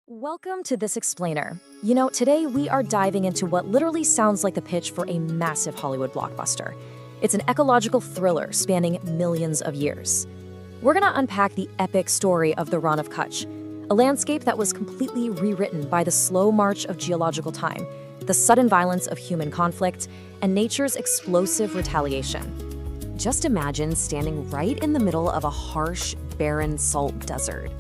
Welcome to This Explainer. Today we are diving into what literally sounds like the pitch for a massive Hollywood blockbuster. It's an ecological thriller spanning millions of years. We're going to unpack the epic story of the Rann of Kachchh, a landscape that was completely rewritten by the slow march of geological time, the sudden violence of human conflict, and nature's explosive retaliation. Just imagine standing right in the middle of a harsh, barren salt desert.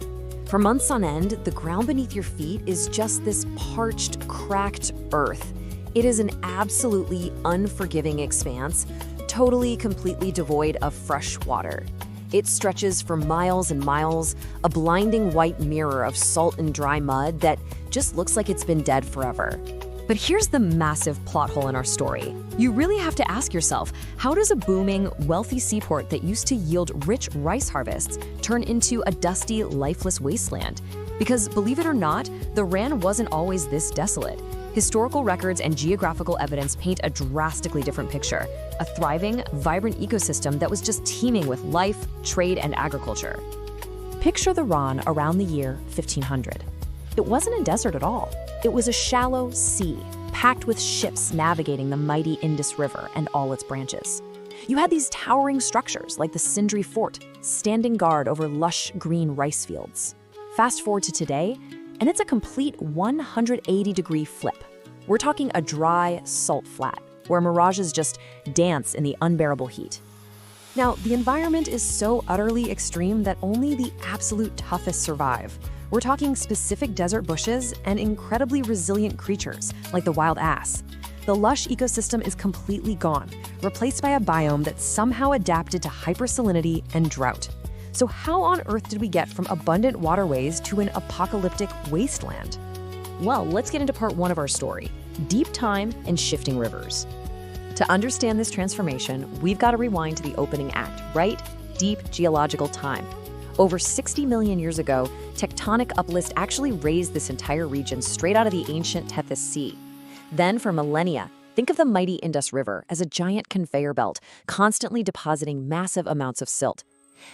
For months on end, the ground beneath your feet is just this parched, cracked earth. It is an absolutely unforgiving expanse, totally, completely devoid of fresh water. It stretches for miles and miles, a blinding white mirror of salt and dry mud that just looks like it's been dead forever. But here's the massive plot hole in our story. You really have to ask yourself, how does a booming, wealthy seaport that used to yield rich rice harvests turn into a dusty, lifeless wasteland? Because believe it or not, the Rann wasn't always this desolate. Historical records and geographical evidence paint a drastically different picture. A thriving, vibrant ecosystem that was just teeming with life, trade, and agriculture. Picture the Rann around the year 1500. It wasn't a desert at all. It was a shallow sea, packed with ships navigating the mighty Indus River and all its branches. You had these towering structures like the Sindri Fort, standing guard over lush green rice fields. Fast forward to today, and it's a complete 180-degree flip. We're talking a dry, salt flat, where mirages just dance in the unbearable heat. Now, the environment is so utterly extreme that only the absolute toughest survive. We're talking specific desert bushes and incredibly resilient creatures, like the wild ass. The lush ecosystem is completely gone, replaced by a biome that somehow adapted to hypersalinity and drought. So how on earth did we get from abundant waterways to an apocalyptic wasteland? Well, let's get into part one of our story, deep time and shifting rivers. To understand this transformation, we've got to rewind to the opening act, right? Deep geological time. Over 60 million years ago, tectonic uplist actually raised this entire region straight out of the ancient Tethys Sea. Then, for millennia, think of the mighty Indus River as a giant conveyor belt, constantly depositing massive amounts of silt.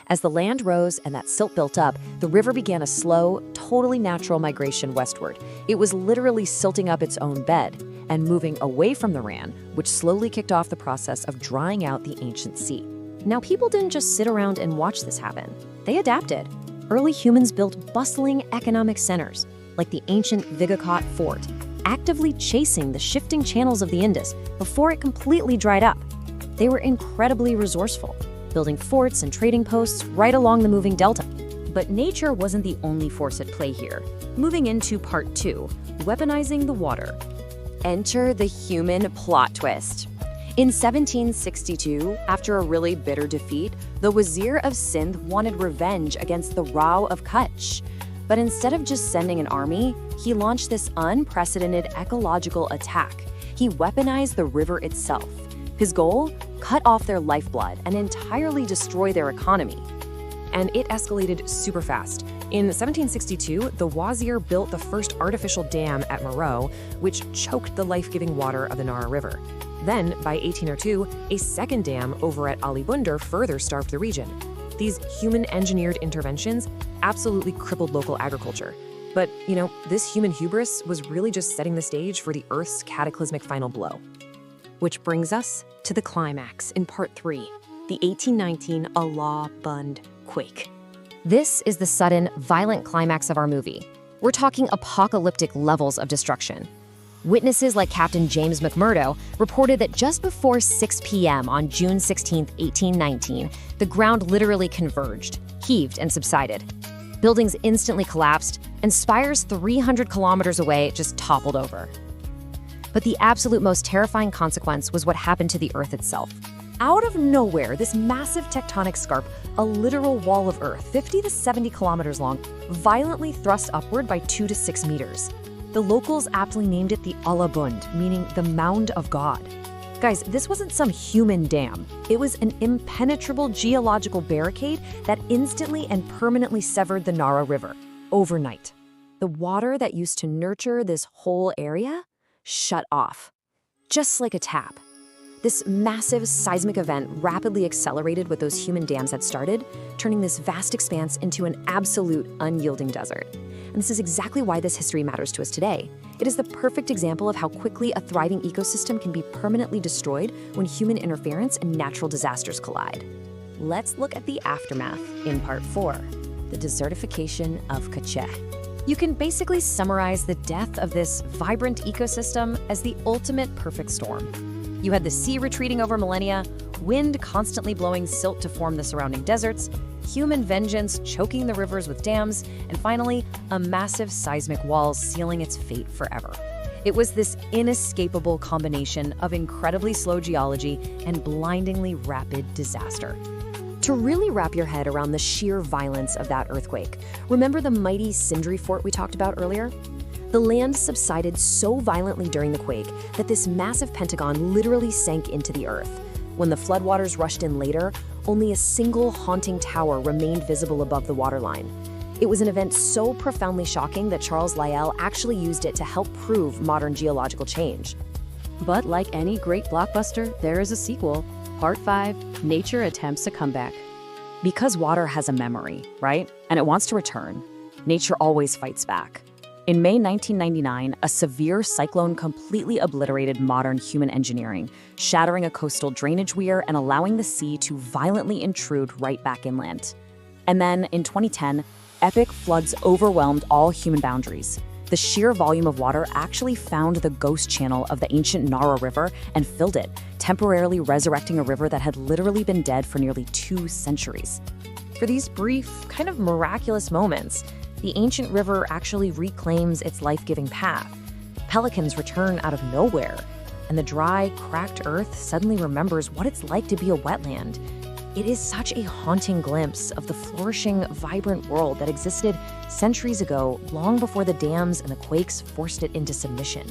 As the land rose and that silt built up, the river began a slow, totally natural migration westward. It was literally silting up its own bed and moving away from the Rann, which slowly kicked off the process of drying out the ancient sea. Now, people didn't just sit around and watch this happen. They adapted. Early humans built bustling economic centers, like the ancient Sindri Fort, actively chasing the shifting channels of the Indus before it completely dried up. They were incredibly resourceful, building forts and trading posts right along the moving delta. But nature wasn't the only force at play here. Moving into part two, weaponizing the water. Enter the human plot twist. In 1762, after a really bitter defeat, the Wazir of Sindh wanted revenge against the Rao of Kachchh. But instead of just sending an army, he launched this unprecedented ecological attack. He weaponized the river itself. His goal? Cut off their lifeblood and entirely destroy their economy. And it escalated super fast. In 1762, the Wazir built the first artificial dam at Moro, which choked the life-giving water of the Nara River. Then, by 1802, a second dam over at Ali Bunder further starved the region. These human-engineered interventions absolutely crippled local agriculture. But, this human hubris was really just setting the stage for the Earth's cataclysmic final blow. Which brings us to the climax in part three, the 1819 Allah Bund Earthquake. This is the sudden, violent climax of our movie. We're talking apocalyptic levels of destruction. Witnesses like Captain James McMurdo reported that just before 6 p.m. on June 16, 1819, the ground literally converged, heaved, and subsided. Buildings instantly collapsed, and spires 300 kilometers away just toppled over. But the absolute most terrifying consequence was what happened to the Earth itself. Out of nowhere, this massive tectonic scarp, a literal wall of Earth, 50 to 70 kilometers long, violently thrust upward by 2 to 6 meters. The locals aptly named it the Allah Bund, meaning the Mound of God. Guys, this wasn't some human dam. It was an impenetrable geological barricade that instantly and permanently severed the Nara River, overnight. The water that used to nurture this whole area shut off, just like a tap. This massive seismic event rapidly accelerated what those human dams had started, turning this vast expanse into an absolute unyielding desert. And this is exactly why this history matters to us today. It is the perfect example of how quickly a thriving ecosystem can be permanently destroyed when human interference and natural disasters collide. Let's look at the aftermath in Part 4, the desertification of Kachchh. You can basically summarize the death of this vibrant ecosystem as the ultimate perfect storm. You had the sea retreating over millennia, wind constantly blowing silt to form the surrounding deserts, human vengeance choking the rivers with dams, and finally, a massive seismic wall sealing its fate forever. It was this inescapable combination of incredibly slow geology and blindingly rapid disaster. To really wrap your head around the sheer violence of that earthquake, remember the mighty Sindri Fort we talked about earlier? The land subsided so violently during the quake that this massive pentagon literally sank into the earth. When the floodwaters rushed in later, only a single haunting tower remained visible above the waterline. It was an event so profoundly shocking that Charles Lyell actually used it to help prove modern geological change. But like any great blockbuster, there is a sequel. Part 5, Nature Attempts a Comeback. Because water has a memory, right? And it wants to return. Nature always fights back. In May 1999, a severe cyclone completely obliterated modern human engineering, shattering a coastal drainage weir and allowing the sea to violently intrude right back inland. And then, in 2010, epic floods overwhelmed all human boundaries. The sheer volume of water actually found the ghost channel of the ancient Nara River and filled it, temporarily resurrecting a river that had literally been dead for nearly 2 centuries. For these brief, kind of miraculous moments, the ancient river actually reclaims its life-giving path. Pelicans return out of nowhere, and the dry, cracked earth suddenly remembers what it's like to be a wetland. It is such a haunting glimpse of the flourishing, vibrant world that existed centuries ago, long before the dams and the quakes forced it into submission.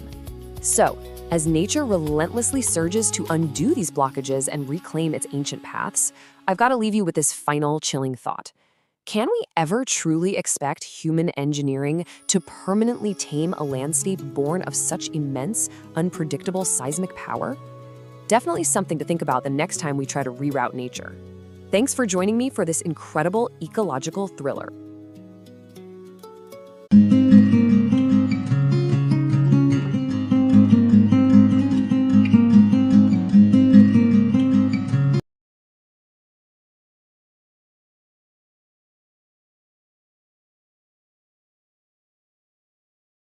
So, as nature relentlessly surges to undo these blockages and reclaim its ancient paths, I've got to leave you with this final chilling thought. Can we ever truly expect human engineering to permanently tame a landscape born of such immense, unpredictable seismic power? Definitely something to think about the next time we try to reroute nature. Thanks for joining me for this incredible ecological thriller.